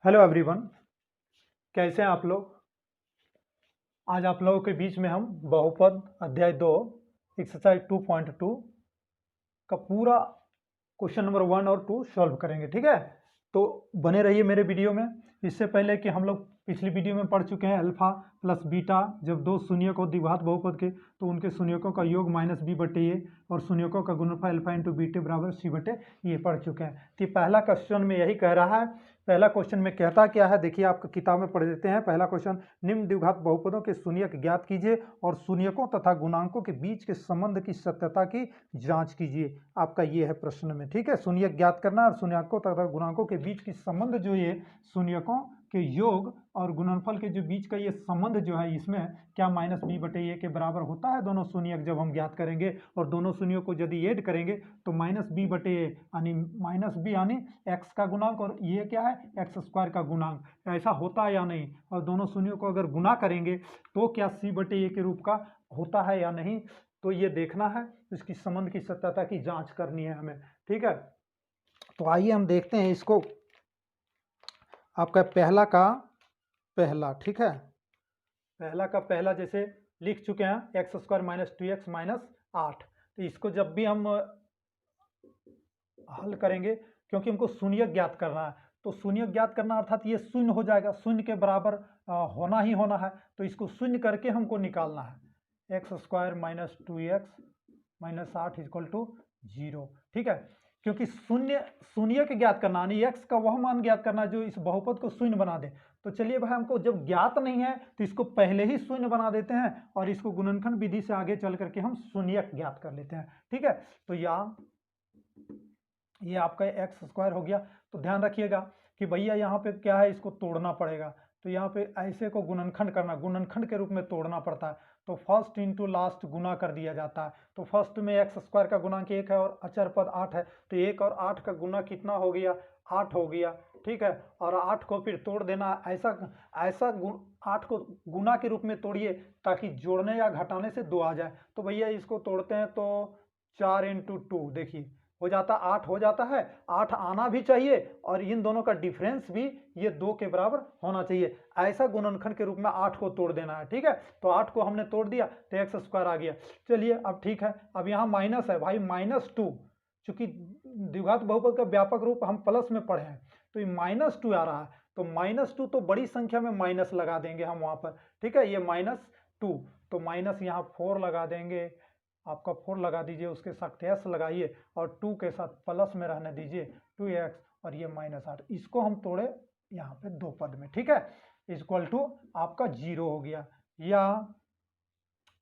Hello everyone, कैसे हैं आप लोग। आज आप लोगों के बीच में हम बहुपद अध्याय 2 एक्सरसाइज 2.2 का पूरा क्वेश्चन नंबर 1 और 2 सॉल्व करेंगे। ठीक है, तो बने रहिए मेरे वीडियो में। इससे पहले कि हम लोग पिछली वीडियो में पढ़ चुके हैं अल्फा प्लस बीटा, जब दो शून्यक हो द्विघात बहुपद के तो उनके शून्यकों का योग माइनस बी बटे ए और शून्यकों का गुणनफल अल्फा इंटू बीटे बराबर सी बटे ये पढ़ चुके हैं। तो पहला क्वेश्चन में यही कह रहा है। पहला क्वेश्चन में कहता क्या है, देखिए आपका किताब में पढ़ देते हैं। पहला क्वेश्चन, निम्न द्विघात बहुपदों के शून्यक ज्ञात कीजिए और शून्यकों तथा गुणांकों के बीच के संबंध की सत्यता की जांच कीजिए। आपका ये है प्रश्न में। ठीक है, शून्यक ज्ञात करना और शून्यकों तथा गुणांकों के बीच की संबंध जो ये शून्यकों के योग और गुणनफल के जो बीच का ये संबंध जो है, इसमें क्या माइनस बी बटे ए के बराबर होता है दोनों शून्यक जब हम ज्ञात करेंगे। और दोनों शून्यों को यदि ऐड करेंगे तो माइनस बी बटे ए यानी माइनस बी यानी एक्स का गुणांक और ये क्या है एक्स स्क्वायर का गुणांक, ऐसा होता है या नहीं। और दोनों शून्यों को अगर गुना करेंगे तो क्या सी बटे ए के रूप का होता है या नहीं, तो ये देखना है। इसकी संबंध की सत्यता की जांच करनी है हमें। ठीक है, तो आइए हम देखते हैं इसको। आपका पहला का पहला, ठीक है, पहला का पहला जैसे लिख चुके हैं x square minus 2x minus 8। तो इसको जब भी हम हल करेंगे, क्योंकि हमको शून्यक ज्ञात करना है, तो शून्यक ज्ञात करना अर्थात ये शून्य हो जाएगा, शून्य के बराबर होना ही होना है। तो इसको शून्य करके हमको निकालना है। X square minus 2x minus 8 equal to 0। ठीक है, क्योंकि शून्य के ज्ञात करना यानी एक्स का वह मान ज्ञात करना जो इस बहुपद को शून्य बना दे। तो चलिए भाई, हमको जब ज्ञात नहीं है तो इसको पहले ही शून्य बना देते हैं और इसको गुणनखंड विधि से आगे चल करके हम शून्यक ज्ञात कर लेते हैं। ठीक है, तो यहाँ ये आपका एक्स स्क्वायर हो गया। तो ध्यान रखिएगा कि भैया यहाँ पे क्या है, इसको तोड़ना पड़ेगा। तो यहाँ पे ऐसे को गुणनखंड करना, गुणनखंड के रूप में तोड़ना पड़ता है। तो फर्स्ट इंटू लास्ट गुना कर दिया जाता है। तो फर्स्ट में एक्स स्क्वायर का गुणांक 1 है और अचर पद 8 है। तो 1 और 8 का गुना कितना हो गया, 8 हो गया। ठीक है, और 8 को फिर तोड़ देना, ऐसा 8 को गुना के रूप में तोड़िए ताकि जोड़ने या घटाने से 2 आ जाए। तो भैया इसको तोड़ते हैं तो 4 इंटू 2 देखिए हो जाता 8 हो जाता है। 8 आना भी चाहिए और इन दोनों का डिफरेंस भी ये 2 के बराबर होना चाहिए। ऐसा गुणनखंड के रूप में 8 को तोड़ देना है। ठीक है, तो 8 को हमने तोड़ दिया तो एक्स स्क्वायर आ गया। चलिए अब ठीक है, अब यहाँ माइनस है भाई, -2, चूंकि द्विघात बहुपद का व्यापक रूप हम प्लस में पढ़े हैं तो ये -2 आ रहा है। तो -2 तो बड़ी संख्या में माइनस लगा देंगे हम वहां पर। ठीक है, ये -2 तो माइनस यहाँ 4 लगा देंगे, आपका 4 लगा दीजिए, उसके साथ एस लगाइए और 2 के साथ प्लस में रहने दीजिए 2x और ये -8। इसको हम तोड़े यहाँ पे 2 पद में। ठीक है, इक्वल टू आपका 0 हो गया। या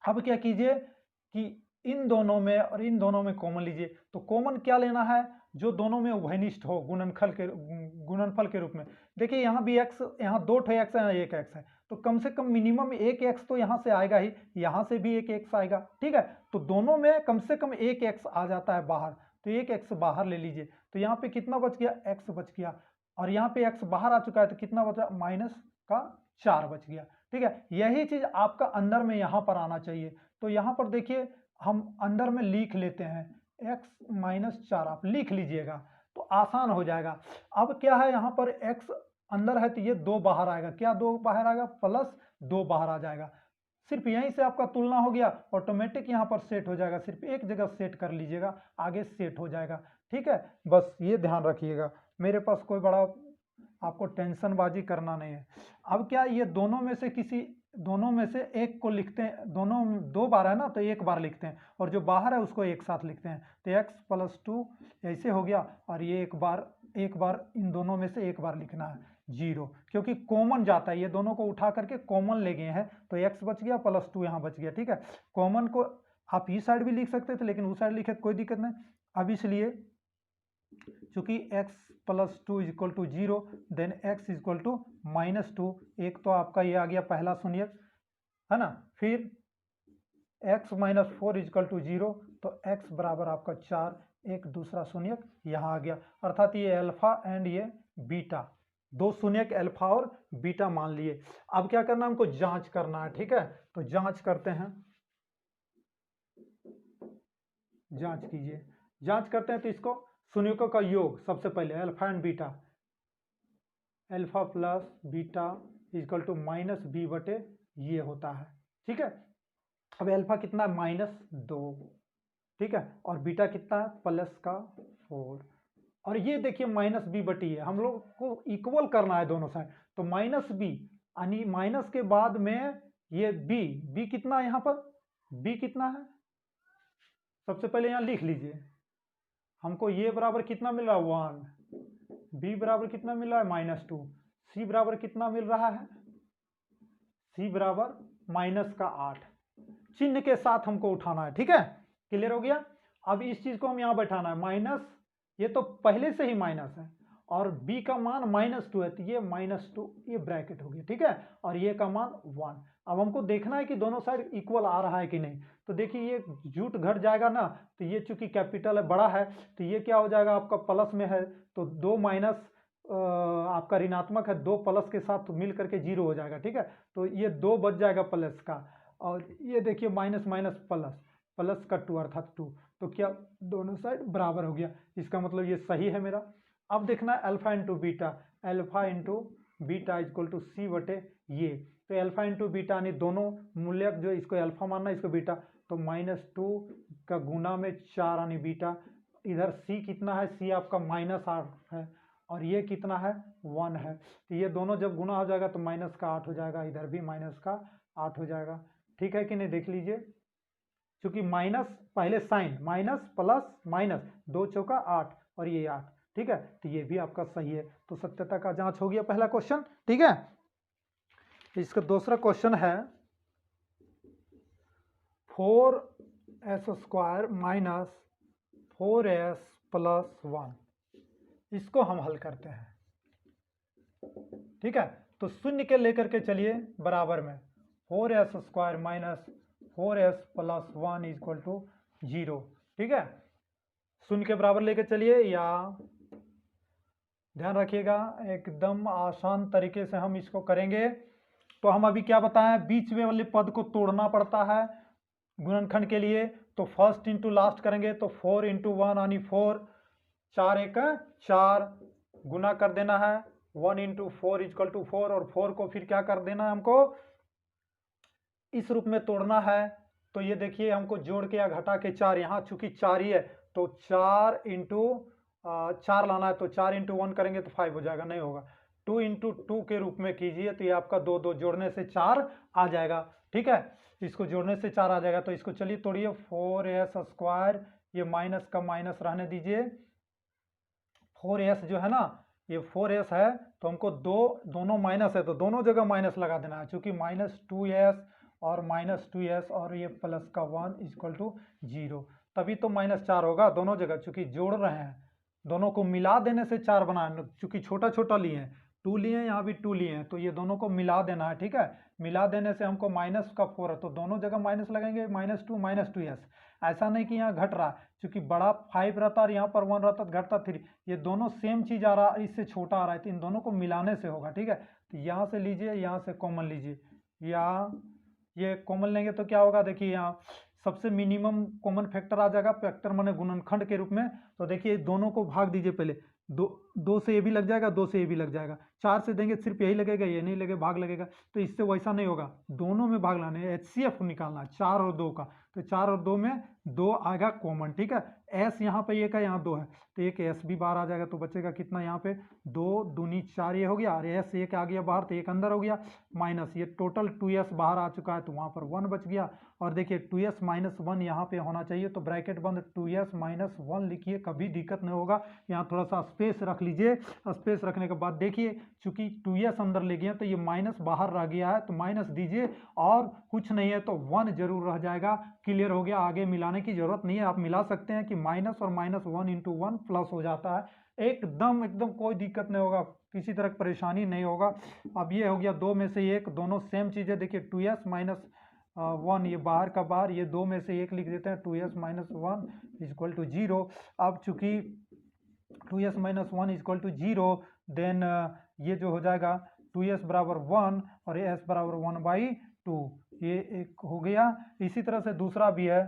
अब क्या कीजिए कि इन दोनों में और इन दोनों में कॉमन लीजिए। तो कॉमन क्या लेना है, जो दोनों में उभयनिष्ठ हो गुणनफल के रूप में। देखिए यहाँ भी x, यहाँ 2 x है, यहाँ 1 x है, तो कम से कम मिनिमम 1 x तो यहाँ से आएगा ही, यहाँ से भी 1 x आएगा। ठीक है, तो दोनों में कम से कम 1 x आ जाता है बाहर, तो 1 x बाहर ले लीजिए। तो यहाँ पे कितना बच गया, x बच गया, और यहाँ पे x बाहर आ चुका है तो कितना बचा, -4 बच गया। ठीक है, यही चीज आपका अंदर में यहाँ पर आना चाहिए। तो यहाँ पर देखिए हम अंदर में लिख लेते हैं x-4, आप लिख लीजिएगा तो आसान हो जाएगा। अब क्या है, यहाँ पर x अंदर है तो ये 2 बाहर आएगा, क्या 2 बाहर आएगा, +2 बाहर आ जाएगा। सिर्फ यहीं से आपका तुलना हो गया, ऑटोमेटिक यहाँ पर सेट हो जाएगा। सिर्फ एक जगह सेट कर लीजिएगा, आगे सेट हो जाएगा। ठीक है, बस ये ध्यान रखिएगा, मेरे पास कोई बड़ा आपको टेंशनबाजी करना नहीं है। अब क्या, ये दोनों में से एक को लिखते हैं, दोनों 2 बार है ना तो एक बार लिखते हैं, और जो बाहर है उसको एक साथ लिखते हैं। तो x+2 ऐसे हो गया, और ये एक बार इन दोनों में से एक बार लिखना है 0, क्योंकि कॉमन जाता है, ये दोनों को उठा करके कॉमन ले गए हैं तो x बच गया +2 यहाँ बच गया। ठीक है, कॉमन को आप इस साइड भी लिख सकते थे लेकिन उस साइड लिखे तो कोई दिक्कत नहीं। अब इसलिए चूंकि x+2 equal to 0, then x equal to -2, एक तो आपका ये आ गया पहला शून्यक है ना, फिर x-4 इक्वल टू 0, तो x बराबर आपका 4, एक दूसरा शून्यक यहाँ आ गया, अर्थात ये अल्फा एंड ये बीटा, 2 शून्यक अल्फा और बीटा मान लिए। अब क्या करना, हमको जांच करना है। ठीक है, तो जांच करते हैं, जांच कीजिए। जांच करते हैं तो इसको शून्यकों का योग, सबसे पहले alpha and beta, alpha plus beta equal to minus b बटे ये होता है। ठीक है, अब अल्फा कितना है -2, ठीक है, और बीटा कितना है +4, और ये देखिए माइनस बी बटी है, हम लोग को इक्वल करना है दोनों साइड, तो माइनस बी यानी माइनस के बाद में ये बी कितना है, यहाँ पर बी कितना है, सबसे पहले यहाँ लिख लीजिए, हमको ये बराबर कितना मिल रहा है 1, बी बराबर कितना मिल रहा है -2, सी बराबर कितना मिल रहा है, सी बराबर -8, चिन्ह के साथ हमको उठाना है। ठीक है, क्लियर हो गया। अब इस चीज को हम यहाँ बैठाना है माइनस, ये तो पहले से ही माइनस है, और b का मान -2 है, तो ये -2 ये ब्रैकेट हो गया। ठीक है, और ये का मान 1। अब हमको देखना है कि दोनों साइड इक्वल आ रहा है कि नहीं, तो देखिए ये जूट घट जाएगा ना, तो ये चूंकि कैपिटल है, बड़ा है, तो ये क्या हो जाएगा आपका प्लस में है, तो 2 माइनस आपका ऋणात्मक है, 2 प्लस के साथ मिल करके 0 हो जाएगा। ठीक है, तो ये 2 बच जाएगा प्लस का, और ये देखिए माइनस माइनस प्लस, प्लस का 2 अर्थात 2, तो क्या दोनों साइड बराबर हो गया, इसका मतलब ये सही है मेरा। अब देखना है alpha into beta, alpha into beta equal to C बटे ये, तो अल्फा इंटू बीटा यानी दोनों मूल्य जो इसको अल्फा मानना है इसको बीटा, तो -2 का गुना में 4 यानी बीटा, इधर सी कितना है, सी आपका -8 है, और ये कितना है 1 है, तो ये दोनों जब गुना हो जाएगा तो -8 हो जाएगा, इधर भी -8 हो जाएगा। ठीक है कि नहीं, देख लीजिए, क्योंकि माइनस पहले साइन माइनस प्लस माइनस 2 चौका 8 और ये 8। ठीक है, तो ये भी आपका सही है, तो सत्यता का जांच हो गया पहला क्वेश्चन। ठीक है, इसका दूसरा क्वेश्चन है 4s² माइनस 4s + 1, इसको हम हल करते हैं। ठीक है, तो शून्य के लेकर के चलिए बराबर में, 4s² minus 4s + 1 equal to 0। ठीक है, शून्य के बराबर लेकर चलिए, या ध्यान रखिएगा एकदम आसान तरीके से हम इसको करेंगे। तो हम अभी क्या बताएं, बीच में वाले पद को तोड़ना पड़ता है गुणनखंड के लिए, तो फर्स्ट इंटू लास्ट करेंगे, तो 4 × 1 यानी 4, 4 × 1 4, गुना कर देना है, 1 × 4 = 4, और 4 को फिर क्या कर देना है हमको इस रूप में तोड़ना है। तो ये देखिए हमको जोड़ के या घटा के 4, यहाँ चूंकि 4 ही है तो 4 × 4 लाना है, तो 4 × 1 करेंगे तो 5 हो जाएगा, नहीं होगा, 2 × 2 के रूप में कीजिए, तो ये आपका 2 2 जोड़ने से 4 आ जाएगा। ठीक है, इसको जोड़ने से 4 आ जाएगा, तो इसको चलिए तोड़िए, 4s², ये माइनस का माइनस रहने दीजिए, 4s जो है ना, ये 4s है, तो हमको दोनों माइनस है, तो दोनों जगह माइनस लगा देना है, चूंकि -2s और -2s और ये प्लस का 1 = 0, तभी तो -4 होगा दोनों जगह, चूंकि जोड़ रहे हैं, दोनों को मिला देने से 4 बनाए, चूंकि छोटा छोटा लिए हैं, 2 लिए हैं, यहाँ भी 2 लिए हैं, तो ये दोनों को मिला देना है। ठीक है, मिला देने से हमको -4 है, तो दोनों जगह माइनस लगेंगे, -2 -2s, ऐसा नहीं कि यहाँ घट रहा, क्योंकि बड़ा 5 रहता और यहाँ पर 1 रहता तो घटता 3, ये दोनों सेम चीज आ रहा है, इससे छोटा आ रहा है, तो इन दोनों को मिलाने से होगा। ठीक है, तो यहाँ से लीजिए, यहाँ से कॉमन लीजिए, या ये कॉमन लेंगे तो क्या होगा, देखिए यहाँ सबसे मिनिमम कॉमन फैक्टर आ जाएगा, फैक्टर माने गुणनखंड के रूप में, तो देखिए दोनों को भाग दीजिए, पहले 2 से ये भी लग जाएगा, 2 से ये भी लग जाएगा, 4 से देंगे सिर्फ यही लगेगा, ये नहीं लगे भाग लगेगा, तो इससे वैसा नहीं होगा, दोनों में भाग लाने, HCF निकालना 4 और 2 का, तो 4 और 2 में 2 आएगा कॉमन। ठीक है, S यहाँ पे 1 है, यहाँ 2 है, तो एक S भी बाहर आ जाएगा, तो बचेगा कितना, यहाँ पे 2 दूनी 4 ये हो गया, और S 1 आ गया बाहर, तो 1 अंदर हो गया, माइनस ये टोटल 2s बाहर आ चुका है, तो वहाँ पर 1 बच गया, और देखिए 2s - 1 यहाँ पे होना चाहिए, तो ब्रैकेट बंद 2s - 1 लिखिए, कभी दिक्कत नहीं होगा। यहाँ थोड़ा सा स्पेस रख लीजिए, स्पेस रखने के बाद देखिए चूंकि 2s अंदर ले गया तो ये माइनस बाहर रह गया है, तो माइनस दीजिए, और कुछ नहीं है तो 1 जरूर रह जाएगा। क्लियर हो गया, आगे मिलाने की जरूरत नहीं है, आप मिला सकते हैं कि माइनस और माइनस 1 × 1 प्लस हो जाता है, एकदम कोई दिक्कत नहीं होगा, किसी तरह की परेशानी नहीं होगा। अब ये हो गया 2 में से 1, दोनों सेम चीज़ है, देखिए 2s - 1 ये बाहर का बाहर, ये 2 में से 1 लिख देते हैं, 2s - 1 = 0। अब चूंकि 2s - 1 = 0, देन ये जो हो जाएगा 2s = 1 और s = 1/2, ये एक हो गया। इसी तरह से दूसरा भी है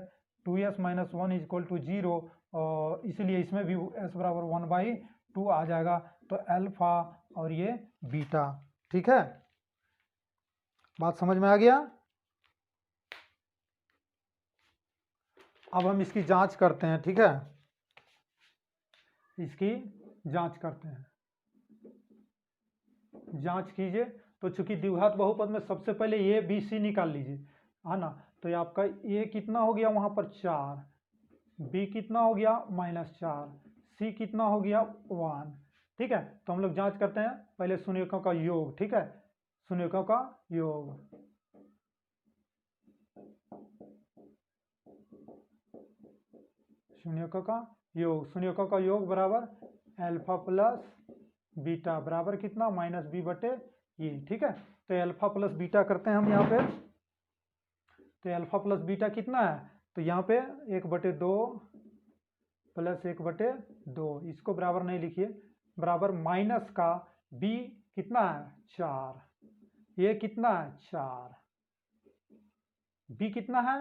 2s - 1 = 0, और इसलिए इसमें भी s = 1/2 2 आ जाएगा। तो अल्फा और ये बीटा, ठीक है, बात समझ में आ गया। अब हम इसकी जांच करते हैं, ठीक है, इसकी जांच करते हैं। जांच कीजिए। तो चूंकि द्विघात बहुपद में सबसे पहले ए बी सी निकाल लीजिए, है ना। तो ये आपका ए कितना हो गया वहां पर 4, बी कितना हो गया -4, सी कितना हो गया 1, ठीक है। तो हम लोग जांच करते हैं पहले शून्यकों का योग, ठीक है, शून्यकों का योग। शून्यकों का योग, शून्यकों का योग बराबर अल्फा प्लस बीटा बराबर कितना -b/, ये, ठीक है। तो अल्फा प्लस बीटा करते हैं हम यहाँ पे। तो अल्फा प्लस बीटा कितना है, तो यहाँ पे 1/2 प्लस 1/2, इसको बराबर नहीं लिखिए, बराबर माइनस का b कितना है 4, ये कितना है 4, b कितना है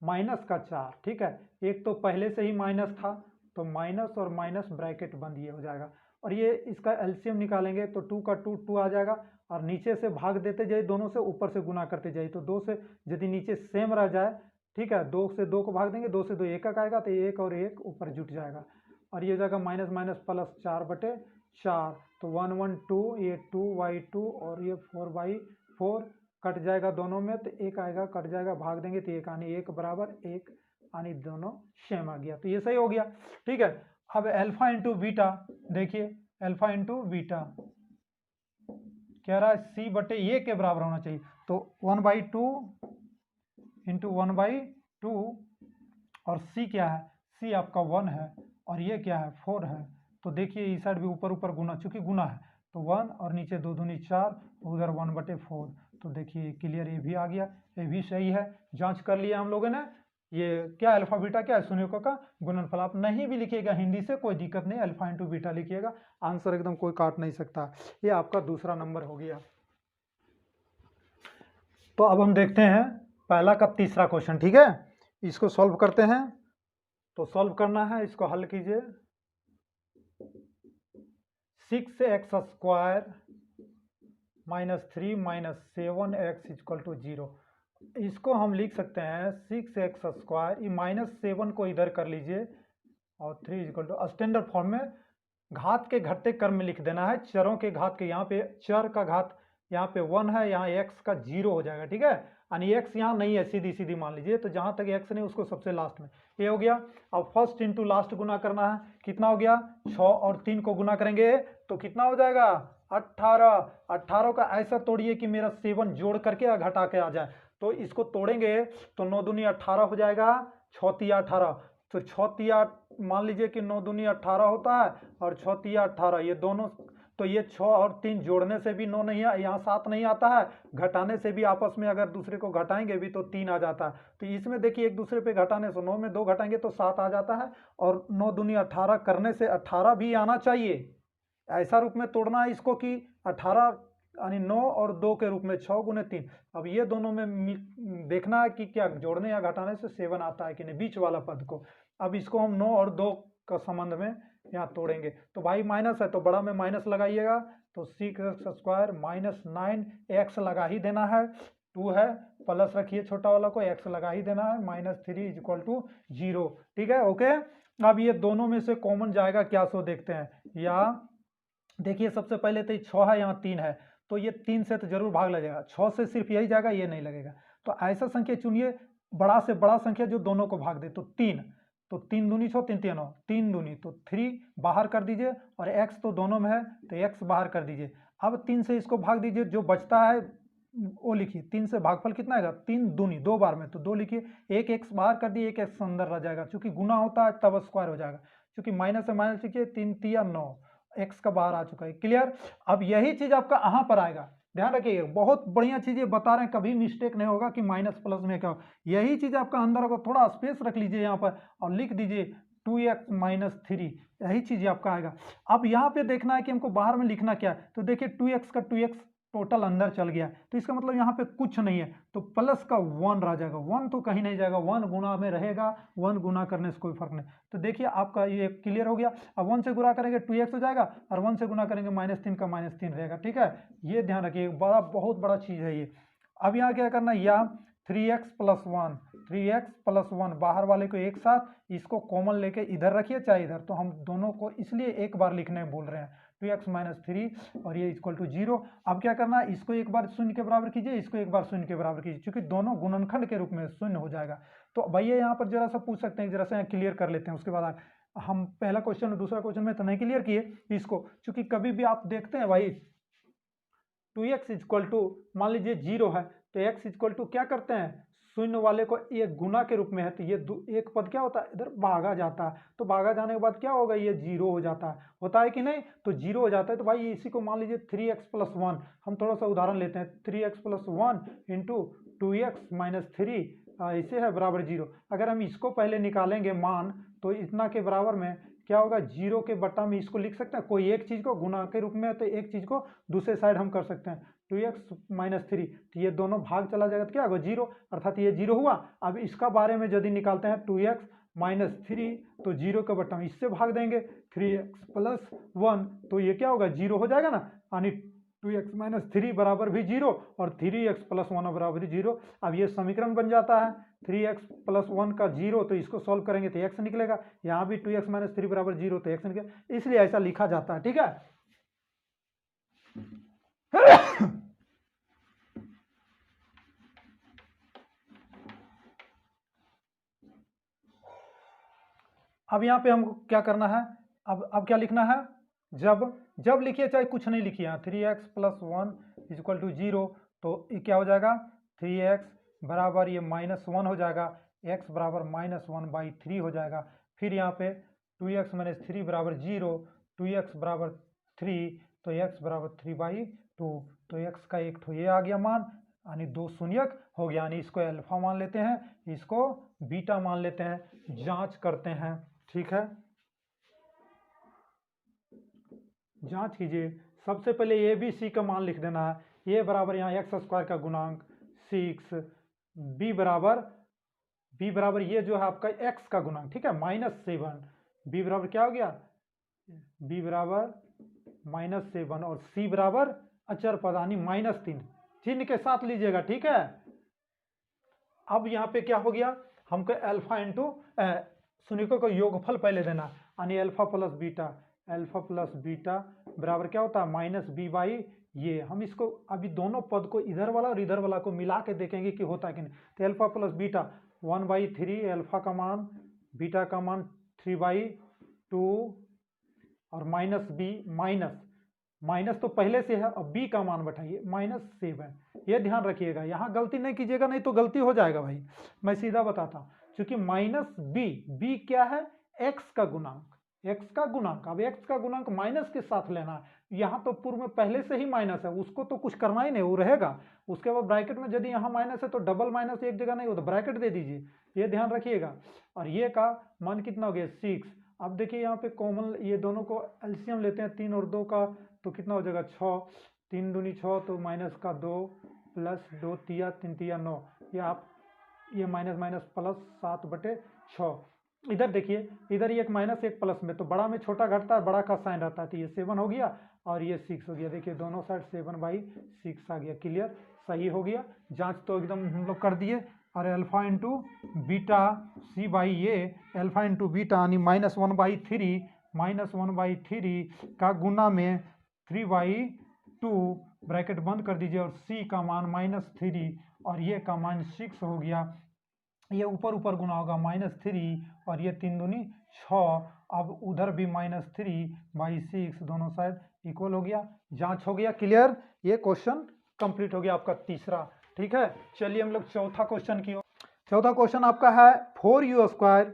-4, ठीक है। एक तो पहले से ही माइनस था, तो माइनस और माइनस ब्रैकेट बंद ये हो जाएगा। और ये इसका एलसीएम निकालेंगे तो 2 का 2 आ जाएगा, और नीचे से भाग देते जाइए दोनों से, ऊपर से गुना करते जाइए। तो 2 से यदि नीचे सेम रह जाए, ठीक है, 2 से 2 को भाग देंगे, 2 से 2 1 आएगा, तो 1 और 1 ऊपर जुट जाएगा, और ये हो जाएगा माइनस माइनस प्लस 4/4। तो 1 1 2, ये 2/2 और ये 4/4 कट जाएगा दोनों में, तो 1 आएगा, कट जाएगा, भाग देंगे तो 1 आनी 1 बराबर 1 आनी, दोनों सेम आ गया, तो ये सही हो गया, ठीक है। अब अल्फा इंटू बीटा देखिए, अल्फा इंटू बीटा कह रहा है c/a के बराबर होना चाहिए। तो 1/2 इंटू 1/2, और c क्या है, c आपका 1 है, और ये क्या है 4 है। तो देखिए इस साइड भी ऊपर ऊपर गुना, चूंकि गुना है तो 1 और नीचे 2 दूनी 4, उधर 1/4। तो देखिए क्लियर, ये भी आ गया, ये भी सही है, जांच कर लिया हम लोगों ने। ये क्या अल्फा बीटा क्या है, शून्यकों का गुणनफल। आप नहीं भी लिखिएगा हिंदी से कोई दिक्कत नहीं, अल्फा इंटू बीटा लिखिएगा, आंसर एकदम कोई काट नहीं सकता। ये आपका दूसरा नंबर हो गया। तो अब हम देखते हैं पहला का तीसरा क्वेश्चन, ठीक है, इसको सॉल्व करते हैं। तो सॉल्व करना है, इसको हल कीजिए। 6x² -3 -7x = 0। इसको हम लिख सकते हैं 6x², ये -7 को इधर कर लीजिए, और 3 = स्टैंडर्ड फॉर्म में घात के घटते क्रम में लिख देना है, चरों के घात के। यहाँ पे चर का घात यहाँ पे 1 है, यहाँ x का 0 हो जाएगा, ठीक है, यानी x यहाँ नहीं है, सीधी सीधी मान लीजिए। तो जहाँ तक x नहीं उसको सबसे लास्ट में, ये हो गया। अब फर्स्ट इंटू लास्ट गुना करना है, कितना हो गया 6 और 3 को गुना करेंगे तो कितना हो जाएगा 18। 18 का ऐसा तोड़िए कि मेरा 7 जोड़ करके या घटा के आ जाए। तो इसको तोड़ेंगे तो 9 दूनी 18 हो जाएगा, 6 तिया 18। तो 6 तिया मान लीजिए कि 9 दूनी 18 होता है, और 6 तिया 18, ये दोनों, तो ये 6 और 3 जोड़ने से भी 9 नहीं है, यहाँ 7 नहीं आता है, घटाने से भी आपस में अगर दूसरे को घटाएंगे भी तो 3 आ जाता है। तो इसमें देखिए एक दूसरे पे घटाने से 9 में 2 घटाएंगे तो 7 आ जाता है, और 9 दूनी 18 करने से 18 भी आना चाहिए। ऐसा रूप में तोड़ना है इसको कि 18 यानी 9 और 2 के रूप में 6 × 3। अब ये दोनों में देखना है कि क्या जोड़ने या घटाने से 7 आता है कि नहीं, बीच वाला पद को। अब इसको हम 9 और 2 का संबंध में यहाँ तोड़ेंगे, तो भाई माइनस है तो बड़ा में माइनस लगाइएगा। तो 6x² -9x लगा ही देना है, 2 है, प्लस रखिए छोटा वाला को, x लगा ही देना है, -3 = 0, ठीक है, ओके। अब ये दोनों में से कॉमन जाएगा क्या, सो देखते हैं। या देखिए सबसे पहले तो 6 है, यहाँ 3 है, तो ये 3 से तो जरूर भाग लगेगा, 6 से सिर्फ यही जाएगा, ये नहीं लगेगा। तो ऐसा संख्या चुनिए बड़ा से बड़ा संख्या जो दोनों को भाग दे। तो 3, तो 3 दूनी 6, 3 3 9, 3 दूनी, तो 3 बाहर कर दीजिए, और x तो दोनों में है तो x बाहर कर दीजिए। अब 3 से इसको भाग दीजिए, जो बचता है वो लिखिए। 3 से भागफल कितना आएगा, 3 दूनी 2 बार में, तो 2 लिखिए, एक x बाहर कर दिए, एक x अंदर रह जाएगा, क्योंकि गुना होता है तब स्क्वायर हो जाएगा, क्योंकि माइनस से माइनस लिखिए, 3 तिया 9, x का बाहर आ चुका है, क्लियर। अब यही चीज आपका यहाँ पर आएगा, ध्यान रखिए, बहुत बढ़िया चीज ये बता रहे हैं, कभी मिस्टेक नहीं होगा कि माइनस प्लस में क्या हो। यही चीज आपका अंदर होगा, थोड़ा स्पेस रख लीजिए यहाँ पर और लिख दीजिए 2x - 3, यही चीज आपका आएगा। अब यहाँ पे देखना है कि हमको बाहर में लिखना क्या है। तो देखिए 2x का 2x टोटल अंदर चल गया है, तो इसका मतलब यहाँ पे कुछ नहीं है, तो प्लस का 1 रह जाएगा। 1 तो कहीं नहीं जाएगा, 1 गुना में रहेगा, 1 गुना करने से कोई फर्क नहीं। तो देखिए आपका ये क्लियर हो गया। अब 1 से गुना करेंगे 2x हो जाएगा, और 1 से गुना करेंगे -3 का -3 रहेगा। ठीक है, ये ध्यान रखिए, बहुत बड़ा चीज़ है ये। अब यहाँ क्या करना है, या 3x + 1, 3x + 1 बाहर वाले को एक साथ, इसको कॉमन लेके इधर रखिए चाहे इधर, तो हम दोनों को इसलिए एक बार लिखने बोल रहे हैं, 2x - 3 और ये इक्वल टू 0। अब क्या करना है, इसको एक बार शून्य के बराबर कीजिए, इसको एक बार शून्य के बराबर कीजिए, क्योंकि दोनों गुणनखंड के रूप में शून्य हो जाएगा। तो भैया यहाँ पर जरा सा पूछ सकते हैं, जरा सा यहाँ क्लियर कर लेते हैं, उसके बाद हम पहला क्वेश्चन और दूसरा क्वेश्चन में तो नहीं क्लियर किए इसको, क्योंकि कभी भी आप देखते हैं भाई 2x इक्वल टू मान लीजिए 0 है, तो x इक्वल टू क्या करते हैं, शून्य वाले को एक गुना के रूप में है, तो ये एक पद क्या होता है, इधर भागा जाता है, तो भागा जाने के बाद क्या होगा, ये 0 हो जाता है, होता है कि नहीं, तो 0 हो जाता है। तो भाई इसी को मान लीजिए 3x + 1, हम थोड़ा सा उदाहरण लेते हैं, 3x + 1 इंटू 2x - 3 इसे है बराबर 0। अगर हम इसको पहले निकालेंगे मान, तो इतना के बराबर में क्या होगा, 0 के बट्टा में इसको लिख सकते हैं, कोई एक चीज को गुना के रूप में है, तो एक चीज को दूसरे साइड हम कर सकते हैं, 2x - 3, तो ये दोनों भाग चला जाएगा, तो क्या होगा 0, अर्थात ये 0 हुआ। अब इसका बारे में यदि निकालते हैं 2x - 3, तो 0 के बट्टा में इससे भाग देंगे, 3x + 1, तो ये क्या होगा 0 हो जाएगा ना, यानी 2x - 3 बराबर भी 0 और 3x + 1 बराबर 0। अब ये समीकरण बन जाता है 3x + 1 का 0, तो इसको सॉल्व करेंगे तो x निकलेगा, यहाँ भी 2x - 3 बराबर 0, तो x निकलेगा, इसलिए ऐसा लिखा जाता है। ठीक है, अब यहाँ पे हमको क्या करना है, अब क्या लिखना है, जब लिखिए चाहे कुछ नहीं लिखिए, 3x + 1 = 0, तो ये क्या हो जाएगा, 3x बराबर ये -1 हो जाएगा, x बराबर -1/3 हो जाएगा। फिर यहाँ पे 2x - 3 बराबर 0, 2x बराबर 3, तो x बराबर 3/2, तो x का एक ठो ये आ गया मान, यानी 2 शून्यक हो गया, यानी इसको अल्फा मान लेते हैं, इसको बीटा मान लेते हैं, जांच करते हैं। ठीक है, जांच कीजिए। सबसे पहले ए बी सी का मान लिख देना है, ए बराबर यहाँ x² का गुणांक 6, बी बराबर ये जो है आपका x का गुणांक, ठीक है, -7, बी बराबर क्या हो गया, बी बराबर -7, और सी बराबर अचर पद यानी -3, चिन्ह के साथ लीजिएगा। ठीक है, अब यहाँ पे क्या हो गया, हमको अल्फा इंटू शून्यकों का योगफल पहले देना, यानी अल्फा प्लस बीटा बराबर क्या होता है, -b/, ये हम इसको अभी दोनों पद को इधर वाला और इधर वाला को मिला के देखेंगे कि होता है कि नहीं। तो अल्फा प्लस बीटा 1/3, अल्फा का मान, बीटा का मान 3/2, और -b, माइनस तो पहले से है, अब b का मान बैठाइए -7। ये ध्यान रखिएगा, यहाँ गलती नहीं कीजिएगा, नहीं तो गलती हो जाएगा भाई, मैं सीधा बताता हूँ, क्योंकि -b क्या है, x का गुणांक, अब x का गुणांक माइनस के साथ लेना है, यहाँ तो पूर्व में पहले से ही माइनस है, उसको तो कुछ करना ही नहीं, वो रहेगा। उसके बाद ब्रैकेट में यदि यहाँ माइनस है तो डबल माइनस एक जगह नहीं हो तो ब्रैकेट दे दीजिए, ये ध्यान रखिएगा। और ये का मान कितना हो गया 6। अब देखिए यहाँ पे कॉमन ये दोनों को एलसीएम लेते हैं, 3 और 2 का, तो कितना हो जाएगा 6, 3 दूनी 6, तो माइनस का 2 प्लस 2 तिया 3 तिया 9, ये आप ये माइनस प्लस 7/6। इधर देखिए, इधर एक माइनस एक प्लस में, तो बड़ा में छोटा घटता है, बड़ा का साइन रहता है, तो ये 7 हो गया और ये 6 हो गया। देखिए दोनों साइड 7/6 आ गया, क्लियर, सही हो गया। जांच तो एकदम हम लोग कर दिए। और अल्फा इंटू बीटा c/, ये अल्फा इंटू बीटा यानी -1/3 का गुना में 3/2 ब्रैकेट बंद कर दीजिए, और c का मान -3 और ये का मान 6 हो गया। ये ऊपर गुना होगा -3 और ये 3 दूनी 6, अब उधर भी -3/6, दोनों साइड इक्वल हो गया। जांच हो गया, क्लियर। ये क्वेश्चन कंप्लीट हो गया आपका तीसरा। ठीक है, चलिए हम लोग चौथा क्वेश्चन की ओर। चौथा क्वेश्चन आपका है 4u²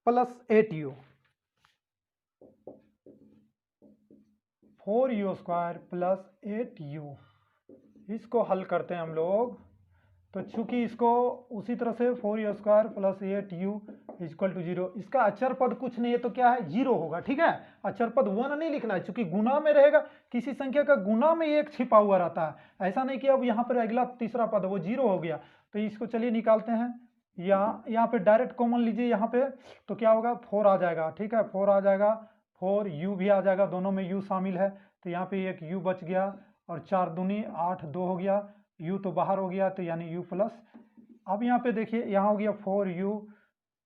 + 8u, 4u² + 8u। इसको हल करते हैं हम लोग। तो चूंकि इसको उसी तरह से 4u² plus 8u equal to 0, इसका अचर पद कुछ नहीं है तो क्या है, 0 होगा। ठीक है, अचर पद 1 नहीं लिखना है, चूंकि गुना में रहेगा, किसी संख्या का गुना में एक छिपा हुआ रहता है। ऐसा नहीं कि अब यहाँ पर अगला तीसरा पद वो 0 हो गया। तो इसको चलिए निकालते हैं। यहाँ पे डायरेक्ट कॉमन लीजिए, यहाँ पे तो क्या होगा, 4 आ जाएगा। ठीक है, 4 आ जाएगा, 4u भी आ जाएगा, दोनों में u शामिल है, तो यहाँ पे एक u बच गया, और 4 दूनी 8, 2 हो गया, u तो बाहर हो गया, तो यानी u प्लस। अब यहाँ पे देखिए, यहाँ हो गया 4u,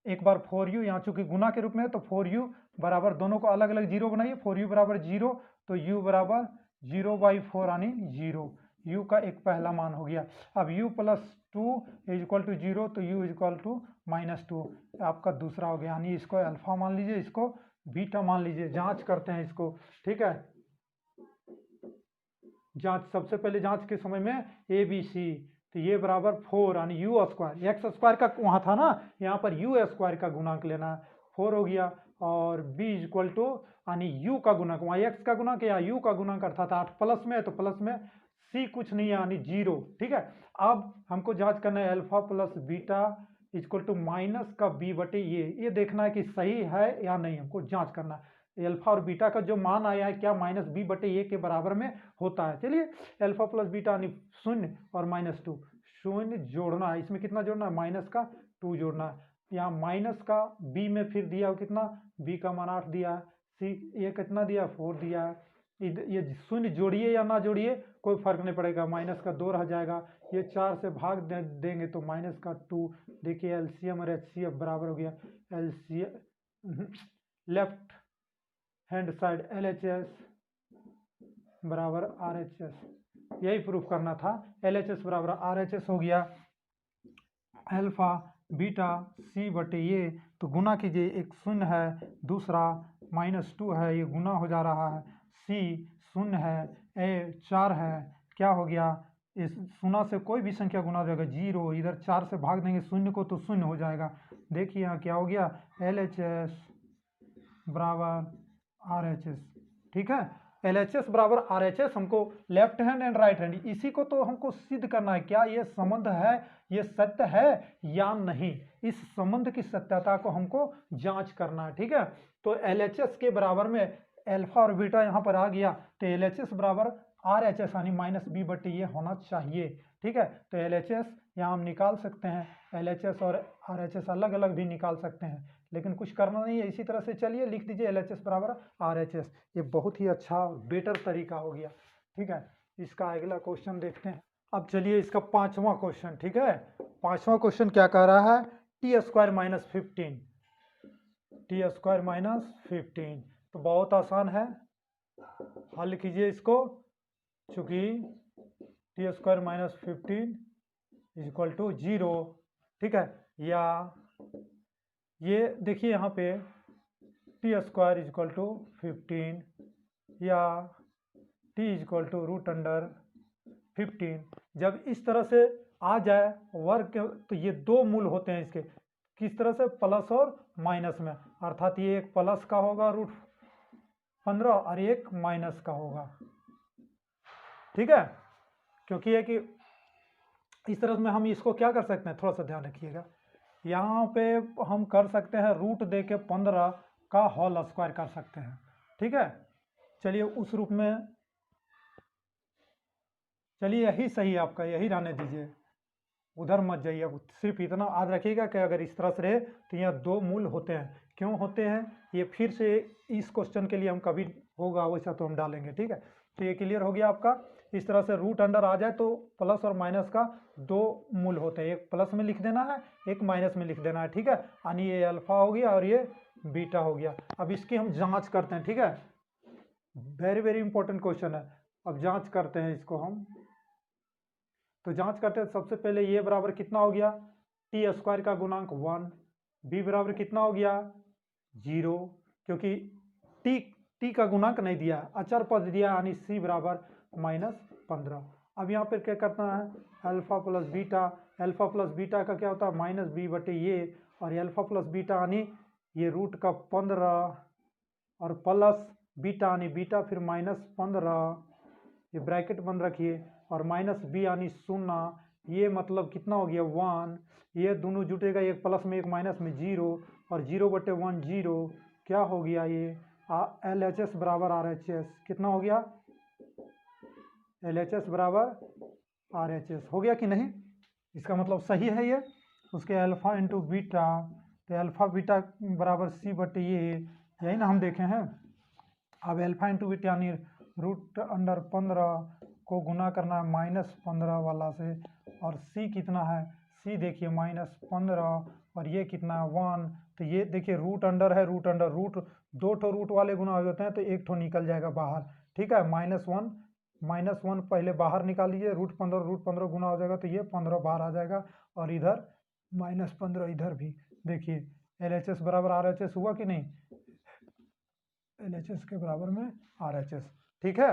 एक बार 4u, यहाँ चूंकि गुना के रूप में है तो 4u बराबर, दोनों को अलग अलग 0 बनाइए, 4u बराबर 0, तो u बराबर 0/4 यानी 0, u का एक पहला मान हो गया। अब u प्लस 2 इक्वल टू 0, तो u इक्वल टू -2 आपका दूसरा हो गया, यानी इसको अल्फा मान लीजिए, इसको बीटा मान लीजिए। जांच करते हैं इसको। ठीक है, जांच सबसे पहले जांच के समय में ए बी सी, तो ये बराबर 4 यानी u², x² का वहाँ था ना, यहाँ पर u² का गुणांक लेना है, 4 हो गया, और b इक्वल टू यानी u का गुणांक, वहाँ x का गुणांक या u का गुणांक अर्थात 8 प्लस में है, तो प्लस में c कुछ नहीं है यानी 0। ठीक है, अब हमको जांच करना है alpha plus beta equal to minus का b बटे ये देखना है कि सही है या नहीं, हमको जांच करना है। अल्फा और बीटा का जो मान आया है क्या -b बटे a के बराबर में होता है। चलिए, अल्फा प्लस बीटा यानी 0 और -2, 0 जोड़ना है, इसमें कितना जोड़ना है, माइनस का 2 जोड़ना है। यहाँ माइनस का b में फिर दिया हो कितना, b का मान 8 दिया है, c ये कितना दिया, 4 दिया है। ये 0 जोड़िए या ना जोड़िए कोई फर्क नहीं पड़ेगा, माइनस का 2 रह जाएगा, ये 4 से भाग देंगे तो माइनस का 2। देखिए एलसीएम और एचसीएफ बराबर हो गया, LCM left hand side LHS बराबर RHS, यही प्रूफ करना था। LHS बराबर RHS हो गया, अल्फा बीटा c बटे ये, तो गुना कीजिए, एक 0 है, दूसरा -2 है, ये गुना हो जा रहा है, c 0 है, a 4 है, क्या हो गया, इस 0 से कोई भी संख्या गुना हो जाएगा 0, इधर 4 से भाग देंगे 0 को तो 0 हो जाएगा। देखिए यहाँ क्या हो गया, LHS बराबर RHS। ठीक है, LHS बराबर RHS हमको left hand and right hand, इसी को तो हमको सिद्ध करना है, क्या ये संबंध है, ये सत्य है या नहीं, इस संबंध की सत्यता को हमको जांच करना है। ठीक है, तो LHS के बराबर में अल्फा और बीटा यहाँ पर आ गया, तो LHS बराबर RHS यानी -b बटे ये होना चाहिए। ठीक है, तो LHS यहाँ हम निकाल सकते हैं, LHS और RHS अलग अलग भी निकाल सकते हैं, लेकिन कुछ करना नहीं है, इसी तरह से चलिए लिख दीजिए LHS बराबर RHS, ये बहुत ही अच्छा बेटर तरीका हो गया। ठीक है, इसका अगला क्वेश्चन देखते हैं। अब चलिए इसका 5वां क्वेश्चन। ठीक है, 5वां क्वेश्चन क्या कह रहा है, t² - 15, t² - 15, तो बहुत आसान है, हल कीजिए इसको, चूंकि t² - 15 इक्वल टू 0। ठीक है, या ये देखिए यहाँ पे t² इक्वल टू 15 या t इक्वल टू √15, जब इस तरह से आ जाए वर्ग तो ये दो मूल होते हैं इसके, किस तरह से, प्लस और माइनस में, अर्थात ये एक प्लस का होगा √15 और एक माइनस का होगा। ठीक है, क्योंकि ये कि इस तरह में हम इसको क्या कर सकते हैं, थोड़ा सा ध्यान रखिएगा, यहाँ पे हम कर सकते हैं रूट दे के 15 का होल स्क्वायर कर सकते हैं। ठीक है, चलिए उस रूप में, चलिए यही सही है आपका, यही रहने दीजिए, उधर मत जाइए। सिर्फ इतना याद रखिएगा कि अगर इस तरह से रहे तो यहाँ दो मूल होते हैं, क्यों होते हैं ये फिर से इस क्वेश्चन के लिए हम कभी होगा वैसा तो हम डालेंगे। ठीक है, तो ये क्लियर हो गया आपका, इस तरह से रूट अंडर आ जाए तो प्लस और माइनस का दो मूल होते हैं, एक प्लस में लिख देना है, एक माइनस में लिख देना है। ठीक है, यानी ये अल्फा हो गया और ये बीटा हो गया। अब इसकी हम जांच करते हैं। ठीक है, वेरी वेरी इंपॉर्टेंट क्वेश्चन है, अब जांच करते हैं इसको हम। तो जांच करते हैं, सबसे पहले ये बराबर कितना हो गया, t² का गुणांक 1, b बराबर कितना हो गया 0, क्योंकि t का गुणांक नहीं दिया, अचर पद दिया, यानी c बराबर -15। अब यहाँ पर क्या करना है, alpha plus beta, alpha plus beta का क्या होता है -b बटे ये, और अल्फा प्लस बीटा यानी ये रूट का 15 और प्लस बीटा यानी बीटा फिर -15, ये ब्रैकेट बंद रखिए, और -b यानी 0, ये मतलब कितना हो गया 1, ये दोनों जुटेगा, एक प्लस में एक माइनस में 0, और 0/1 0, क्या हो गया ये LHS बराबर RHS, कितना हो गया LHS बराबर RHS, हो गया कि नहीं? इसका मतलब सही है ये। उसके अल्फा इंटू बीटा, तो अल्फा बीटा बराबर C/A, यही ना हम देखे हैं। अब अल्फा इंटू बीटा यानी √15 को गुना करना है -15 वाला से, और C कितना है, C देखिए -15, और ये कितना है 1, तो ये देखिए रूट अंडर है, रूट अंडर, रूट दो ठो रूट वाले गुना हो जाते हैं तो एक ठो निकल जाएगा बाहर, ठीक है। -1 पहले बाहर निकाल लीजिए, √15 गुना हो जाएगा तो ये 15 बाहर आ जाएगा, और इधर -15 इधर भी। देखिए LHS बराबर RHS हुआ कि नहीं, LHS के बराबर में RHS, ठीक है।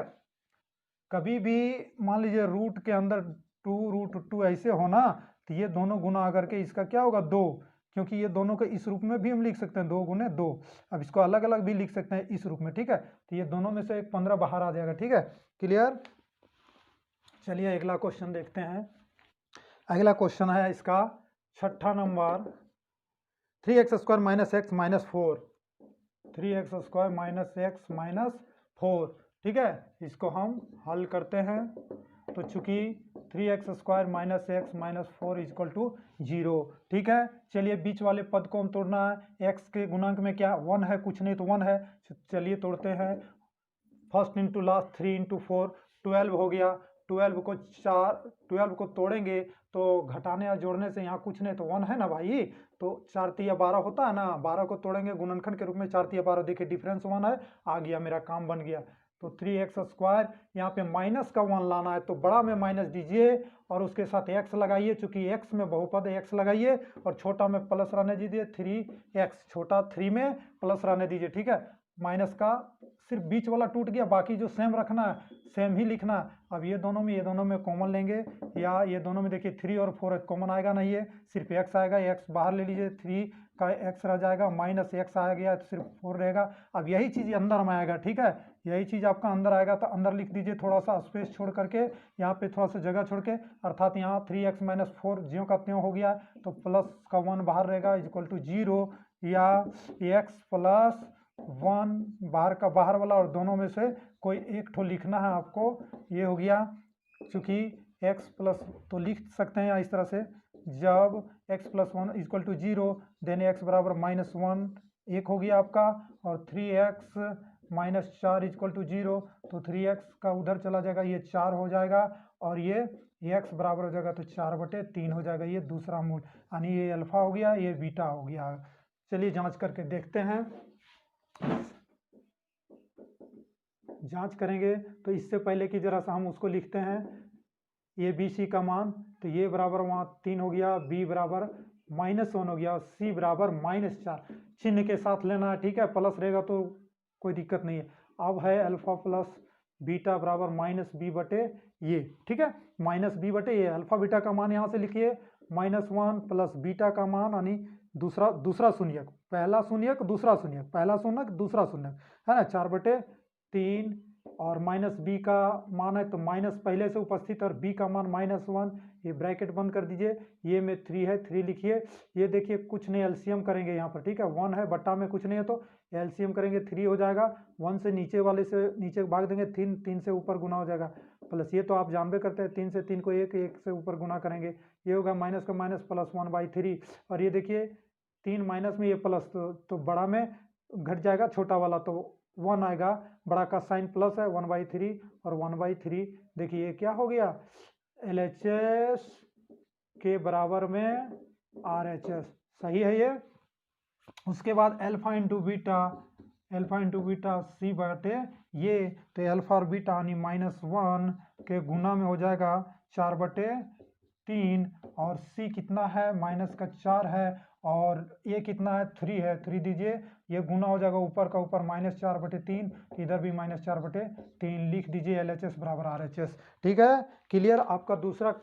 कभी भी मान लीजिए रूट के अंदर 2√2 ऐसे होना, तो ये दोनों गुना करके इसका क्या होगा 2, क्योंकि ये दोनों को इस रूप में भी हम लिख सकते हैं 2 × 2। अब इसको अलग अलग भी लिख सकते हैं इस रूप में, ठीक है। तो ये दोनों में से एक 15 बाहर आ जाएगा, ठीक है, क्लियर। चलिए अगला क्वेश्चन देखते हैं। अगला क्वेश्चन है इसका 6ठा number, 3x² - x - 4, 3x² - x - 4, ठीक है। इसको हम हल करते हैं, तो चूंकि 3x² - x - 4 = 0, ठीक है। चलिए बीच वाले पद को हम तोड़ना है, x के गुणांक में क्या 1 है, कुछ नहीं तो 1 है, चलिए तोड़ते हैं। फर्स्ट इंटू लास्ट 3 × 4 12 हो गया, 12 को तोड़ेंगे तो घटाने या जोड़ने से यहाँ कुछ नहीं तो 1 है ना भाई, तो 4 × 3 = 12 होता है ना, 12 को तोड़ेंगे गुणनखंड के रूप में, 4 × 3 = 12, देखिए डिफरेंस 1 है, आ गया, मेरा काम बन गया। तो 3x², यहाँ पे माइनस का 1 लाना है तो बड़ा में माइनस दीजिए और उसके साथ x लगाइए, चूंकि x में बहुपद है x लगाइए, और छोटा में प्लस रहने दीजिए, 3x, छोटा 3 में प्लस रहने दीजिए, ठीक है। माइनस का सिर्फ बीच वाला टूट गया, बाकी जो सेम रखना है सेम ही लिखना है। अब ये दोनों में कॉमन लेंगे, या ये दोनों में देखिए 3 और 4 कॉमन आएगा नहीं, है सिर्फ x आएगा, x बाहर ले लीजिए, 3 का x रह जाएगा, माइनस x आ गया तो सिर्फ 4 रहेगा। अब यही चीज़ अंदर में आएगा, ठीक है, यही चीज़ आपका अंदर आएगा, तो अंदर लिख दीजिए थोड़ा सा स्पेस छोड़ करके, यहाँ पे थोड़ा सा जगह छोड़ के, अर्थात यहाँ 3x - 4 ज्यों का त्यों हो गया, तो प्लस का 1 बाहर रहेगा = 0, या x + 1 बाहर का बाहर वाला, और दोनों में से कोई एक ठो लिखना है आपको, ये हो गया, चूंकि x प्लस तो लिख सकते हैं इस तरह से, जब x + 1 = 0, देन x बराबर -1, एक हो गया आपका, और 3x - 4 = 0, तो 3x का उधर चला जाएगा, ये 4 हो जाएगा, और ये x बराबर हो जाएगा तो 4/3 हो जाएगा, ये दूसरा मूल, यानी ये अल्फा हो गया, ये बीटा हो गया। चलिए जांच करके देखते हैं। जांच करेंगे तो इससे पहले कि जरा सा हम उसको लिखते हैं, ये BC का मान, तो ये बराबर वहाँ 3 हो गया, B बराबर -1 हो गया, और C बराबर -4, चिन्ह के साथ लेना है, ठीक है, प्लस रहेगा तो कोई दिक्कत नहीं है। अब है अल्फा प्लस बीटा बराबर -B/, ये ठीक है, -B/, अल्फा बीटा का मान यहाँ से लिखिए, -1 प्लस बीटा का मान, यानी दूसरा शून्यक, पहला शून्यक दूसरा शून्यक, पहला शून्यक दूसरा शून्यक, है ना, 4/3, और -b का मान है तो माइनस पहले से उपस्थित, और b का मान -1, ये ब्रैकेट बंद कर दीजिए, ये में 3 है, 3 लिखिए। ये देखिए कुछ नहीं, एलसीएम करेंगे यहाँ पर, ठीक है, 1 है, बट्टा में कुछ नहीं है तो एलसीएम करेंगे, 3 हो जाएगा, 1 से नीचे वाले से नीचे भाग देंगे, 3 से ऊपर गुना हो जाएगा, प्लस ये तो आप जानबे करते हैं, 3 से 3 को 1 से ऊपर गुना करेंगे, ये होगा माइनस का माइनस प्लस 1/3, और ये देखिए 3 माइनस में ये प्लस, तो बड़ा में घट जाएगा, छोटा वाला तो 1 आएगा, बड़ा का साइन प्लस है, 1/3 और 1/3, देखिए क्या हो गया, LHS के बराबर में RHS, सही है ये। उसके बाद अल्फा इंटू बीटा C/, ये तो अल्फा और बीटा यानी -1 के गुना में हो जाएगा 4/3, और C कितना है, -4 है, और ये कितना है, 3 है, 3 दीजिए, ये गुना हो जाएगा, ऊपर का ऊपर -4/3, इधर भी -4/3 लिख दीजिए, LHS बराबर RHS, ठीक है, क्लियर। आपका दूसरा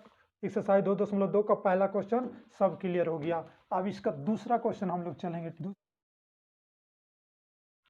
एक्सरसाइज 2.2 का पहला क्वेश्चन सब क्लियर हो गया। अब इसका दूसरा क्वेश्चन हम लोग चलेंगे।